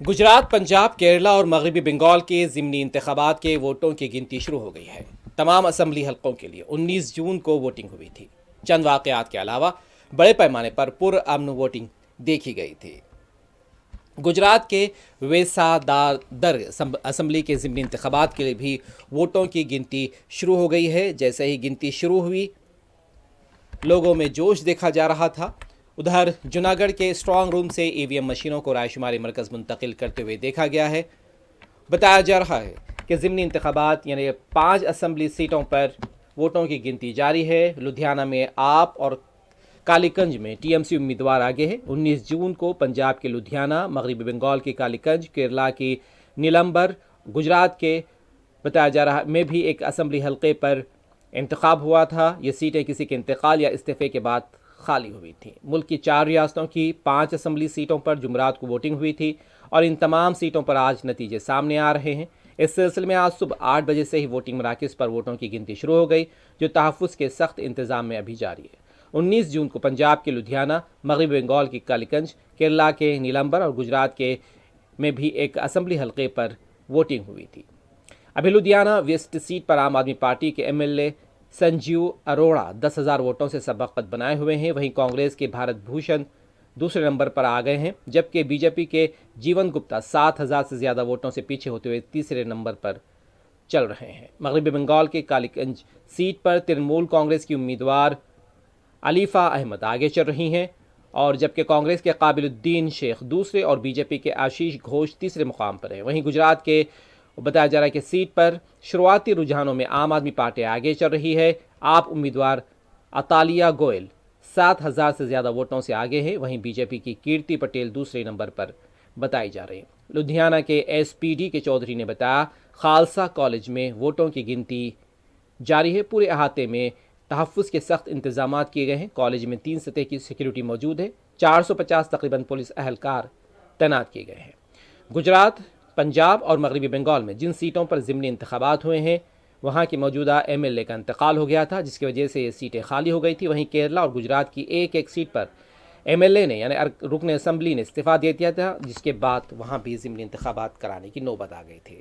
गुजरात, पंजाब, केरला और मगरबी बंगाल के ज़िमनी इंतखाबात के वोटों की गिनती शुरू हो गई है। तमाम असम्बली हलकों के लिए 19 जून को वोटिंग हुई थी। चंद वाक़यात के अलावा बड़े पैमाने पर पुरअमन वोटिंग देखी गई थी। गुजरात के वेसादादर असम्बली के ज़िमनी इंतखाबात के लिए भी वोटों की गिनती शुरू हो गई है। जैसे ही गिनती शुरू हुई, लोगों में जोश देखा जा रहा था। उधर जूनागढ़ के स्ट्रांग रूम से ईवीएम मशीनों को रायशुमारी मरकज़ मुंतकिल करते हुए देखा गया है। बताया जा रहा है कि ज़िमनी इंतखाबात यानी 5 असम्बली सीटों पर वोटों की गिनती जारी है। लुधियाना में आप और कालीगंज में टीएमसी उम्मीदवार आगे हैं। 19 जून को पंजाब के लुधियाना, मगरबी बंगाल की कालीगंज, केरला की नीलंबर, गुजरात के बताया जा रहा में भी एक असम्बली हलके पर इंतखाब हुआ था। ये सीटें किसी के इंतकाल या इस्तीफे के बाद खाली हुई थी। मुल्क की 4 रियासतों की 5 असम्बली सीटों पर जुमरात को वोटिंग हुई थी और इन तमाम सीटों पर आज नतीजे सामने आ रहे हैं। इस सिलसिले में आज सुबह 8 बजे से ही वोटिंग मराकज़ पर वोटों की गिनती शुरू हो गई, जो तहफ़्फ़ुज़ के सख्त इंतज़ाम में अभी जारी है। 19 जून को पंजाब के लुधियाना, मगरबी बंगाल की कालीगंज, केरला के नीलंबर और गुजरात के में भी एक असम्बली हलके पर वोटिंग हुई थी। अभी लुधियाना वेस्ट सीट पर आम आदमी पार्टी के एमएलए संजीव अरोड़ा 10,000 वोटों से सबकत बनाए हुए हैं। वहीं कांग्रेस के भारत भूषण दूसरे नंबर पर आ गए हैं, जबकि बीजेपी के जीवन गुप्ता 7,000 से ज़्यादा वोटों से पीछे होते हुए तीसरे नंबर पर चल रहे हैं। मगरबी बंगाल के कालीगंज सीट पर तृणमूल कांग्रेस की उम्मीदवार अलीफा अहमद आगे चल रही हैं, और जबकि कांग्रेस के काबिलुद्दीन शेख दूसरे और बीजेपी के आशीष घोष तीसरे मुकाम पर हैं। वहीं गुजरात के बताया जा रहा है कि सीट पर शुरुआती रुझानों में आम आदमी पार्टी आगे चल रही है। आप उम्मीदवार अतालिया गोयल 7,000 से ज़्यादा वोटों से आगे हैं। वहीं बीजेपी की कीर्ति पटेल दूसरे नंबर पर बताई जा रही है। लुधियाना के एसपीडी के चौधरी ने बताया, खालसा कॉलेज में वोटों की गिनती जारी है। पूरे अहाते में तहफ़्फ़ुज़ के सख्त इंतजाम किए गए हैं। कॉलेज में 3 सतह की सिक्योरिटी मौजूद है। 450 तकरीबन पुलिस अहलकार तैनात किए गए हैं। गुजरात, पंजाब और मगरबी बंगाल में जिन सीटों पर ज़िमनी इंतखाबात हुए हैं, वहाँ की मौजूदा एमएलए का इंतकाल हो गया था, जिसकी वजह से ये सीटें खाली हो गई थी। वहीं केरला और गुजरात की एक एक सीट पर एमएलए ने यानी रुकन असम्बली ने इस्तीफ़ा दे दिया था, जिसके बाद वहाँ भी ज़िमनी इंतखाबात कराने की नौबत आ गई थी।